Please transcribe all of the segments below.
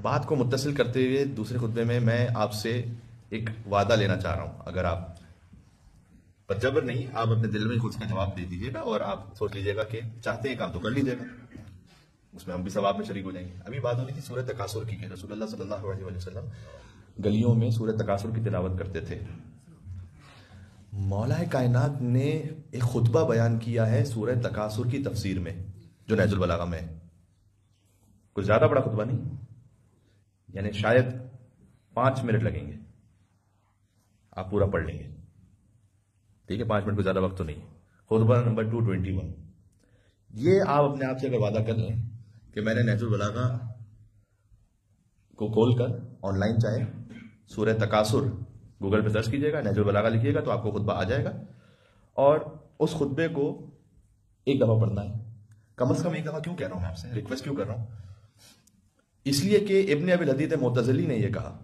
بات کو متصل کرتے ہوئے دوسرے خطبے میں آپ سے ایک وعدہ لینا چاہ رہا ہوں. اگر آپ پر جبر نہیں، آپ اپنے دل میں خود کا جواب دے دیجیے گا اور آپ سوچ لیجیے گا کہ چاہتے ہیں کام تو کر لیجیے گا، اس میں ہم بھی ثواب میں شریک ہو جائیں گے. ابھی بات ہو رہی تھی سورہ تکاثر کی کہ رسول اللہ صلی اللہ علیہ وسلم گلیوں میں سورہ تکاثر کی تلاوت کرتے تھے. مولا کائنات نے ایک خطبہ بیان کیا ہے سورہ تکاثر کی تفسیر میں جو نہج البلاغہ میں ہے. کچھ زیادہ بڑا خطبہ نہیں، یعنی شاید 5 منٹ لگیں گے، آپ پورا پڑھ لیں گے. ٹھیک ہے، 5 منٹ کو زیادہ وقت تو نہیں. خطبہ نمبر 221. یہ آپ اپنے آپ سے اگر وعدہ کر لیں کہ میں نے نہج البلاغہ کو کھول کر آن لائن چاہے سورہ تکاثر گوگل پہ سرچ کیجیے گا، نہج البلاغہ لکھیے گا تو آپ کو خطبہ آ جائے گا، اور اس خطبے کو ایک دفعہ پڑھنا ہے. کم از کم ایک دفعہ. کیوں کہہ رہا ہوں میں آپ سے ریکویسٹ کیوں کر رہا ہوں؟ اس لیے کہ ابن ابی الحدید معتزلی نے یہ کہا،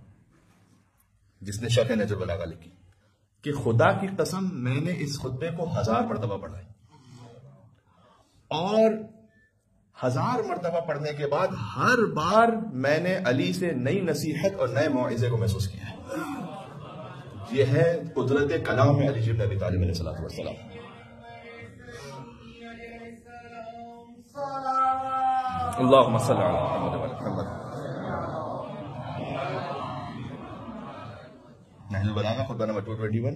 جس نے شرح نہج البلاغہ لکھی، کہ خدا کی قسم میں نے اس خطبے کو 1000 مرتبہ پڑھا ہے، اور 1000 مرتبہ پڑھنے کے بعد ہر بار میں نے علی سے نئی نصیحت اور نئے موعظے کو محسوس کیا ہے. یہ ہے قدرت کلام میں علی بن ابی طالب علیہ السلام. اللہم صلی علی محمد و علی محمد. نہج البلاغہ خطبہ نمبر 221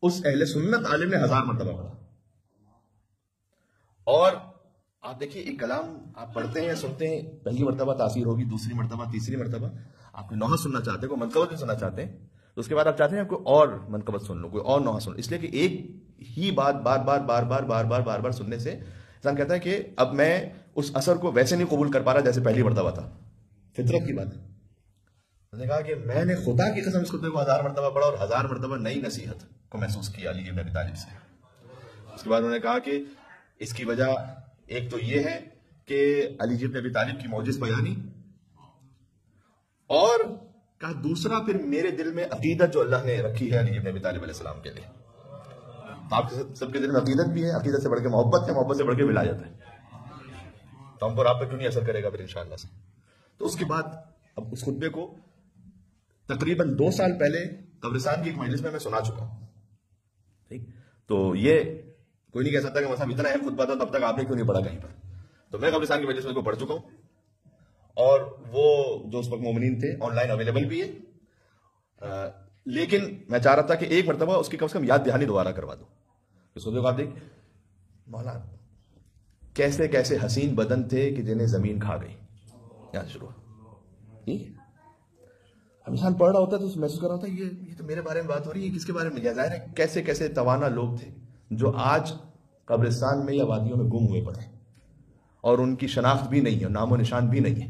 اس اہل سنت عالم نے 1000 مرتبہ پڑھا. اور آپ دیکھیے ایک کلام آپ پڑھتے ہیں، سنتے ہیں، پہلی مرتبہ تاثیر ہوگی، دوسری مرتبہ، تیسری مرتبہ آپ نوحہ سننا چاہتے ہیں، کوئی منقبت بھی سننا چاہتے ہیں، تو اس کے بعد آپ چاہتے ہیں کوئی اور منقبت سن لو، کوئی اور نوحہ سن لو. اس لیے کہ ایک ہی بات بار بار بار بار بار بار بار بار سننے سے انسان کہتا ہے کہ اب میں اس اثر کو ویسے نہیں قبول کر پا رہا جیسے پہلی مرتبہ تھا. فطرت کی بات ہے. نے کہا کہ میں نے خدا کی قسم اس خطبے کو 1000 مرتبہ پڑھا اور 1000 مرتبہ نئی نصیحت کو محسوس کیا علی بن ابی طالب سے. اس کے بعد انہوں نے کہا کہ اس کی وجہ ایک تو یہ ہے کہ علی بن ابی طالب کی معجز بیانی، اور کہا دوسرا پھر میرے دل میں عقیدت جو اللہ نے رکھی ہے علی بن ابی طالب علیہ السلام کے لیے. آپ سب کے دل میں عقیدت بھی ہے، عقیدت سے بڑھ کے محبت ہے، محبت سے بڑھ کے ولایت ہے، تو ہم پر آپ پہ کیوں نہیں اثر کرے گا پھر انشاءاللہ سے. تو اس کے بعد اب اس خطبے کو تقریباً 2 سال پہلے قبرستان کی ایک مجلس میں سنا چکا ہوں. ٹھیک، تو یہ کوئی نہیں کہہ سکتا کہ مثلا اتنا اہم خطبہ تھا تب تک آپ نے کیوں نہیں پڑھا کہیں پر. تو میں قبرستان کی مجلس میں کو پڑھ چکا ہوں، اور وہ جو اس وقت مومنین تھے آن لائن اویلیبل بھی ہے. لیکن میں چاہ رہا تھا کہ ایک مرتبہ اس کی کم سے کم یاد دہانی دوبارہ کروا دوں. سوچو آپ دیکھ مولا کیسے کیسے حسین بدن تھے کہ جنہیں زمین کھا گئی. یہاں سے شروع. اب انسان پڑھ رہا ہوتا ہے تو محسوس کر رہا ہوتا ہے یہ تو میرے بارے میں بات ہو رہی ہے، کس کے بارے میں؟ ظاہر ہے کیسے کیسے توانا لوگ تھے جو آج قبرستان میں یا وادیوں میں گم ہوئے پڑے، اور ان کی شناخت بھی نہیں ہے، نام و نشان بھی نہیں ہے.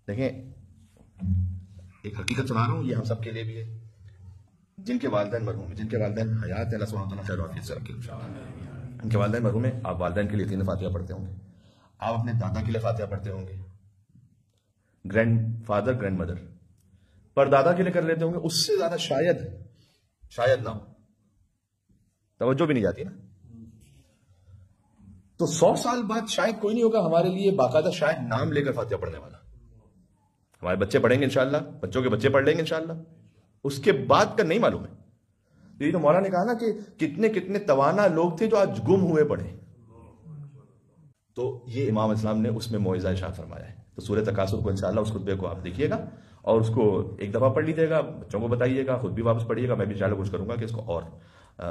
دیکھیں ایک حقیقت سنا رہا ہوں، یہ ہم سب کے لیے بھی ہے. جن کے والدین مرحوم ہیں، جن کے والدین حیات ہیں، اللہ سبحانہ وتعالیٰ خیر و عافیت سے رکھے. ان کے والدین مرحوم ہیں، آپ والدین کے لیے 3 فاتحہ پڑھتے ہوں گے، آپ اپنے دادا کے لیے فاتحہ پڑھتے ہوں گے، گرینڈ فادر گرینڈ مدر پر دادا کے لیے کر لیتے ہوں گے. اس سے زیادہ شاید نہ ہو، توجہ بھی نہیں جاتی نا. تو 100 سال بعد شاید کوئی نہیں ہوگا ہمارے لیے باقاعدہ شاید نام لے کر فاتحہ پڑھنے والا. ہمارے بچے پڑھیں گے انشاءاللہ، بچوں کے بچے پڑھ لیں گے انشاءاللہ. اس کے بعد کا نہیں معلوم ہے. یہ تو مولا نے کہا نا کہ کتنے کتنے توانا لوگ تھے جو آج گم ہوئے پڑے. تو یہ امام اسلام نے اس میں موعظہ ارشاد فرمایا ہے. تو سورہ تکاثر کو انشاءاللہ اس خطبے کو آپ دیکھیے گا اور اس کو ایک دفعہ پڑھ لیجیے گا، بچوں کو بتائیے گا، خود بھی واپس پڑھیے گا. میں بھی انشاءاللہ کوشش کروں گا کہ اس کو اور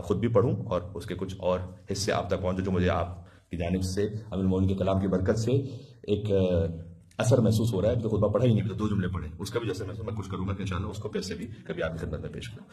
خود بھی پڑھوں اور اس کے کچھ اور حصے آپ تک پہنچے جو مجھے آپ کی جانب سے امیر المومنین کے کلام کی برکت سے ایک اثر محسوس ہو رہا ہے. تو خطبہ پڑھا ہی نہیں، تو 2 جملے پڑھے، اس کا بھی جیسے میں کوشش کروں گا کہ انشاءاللہ اس کو پھر سے بھی کبھی آپ کی خدمت میں پیش کروں.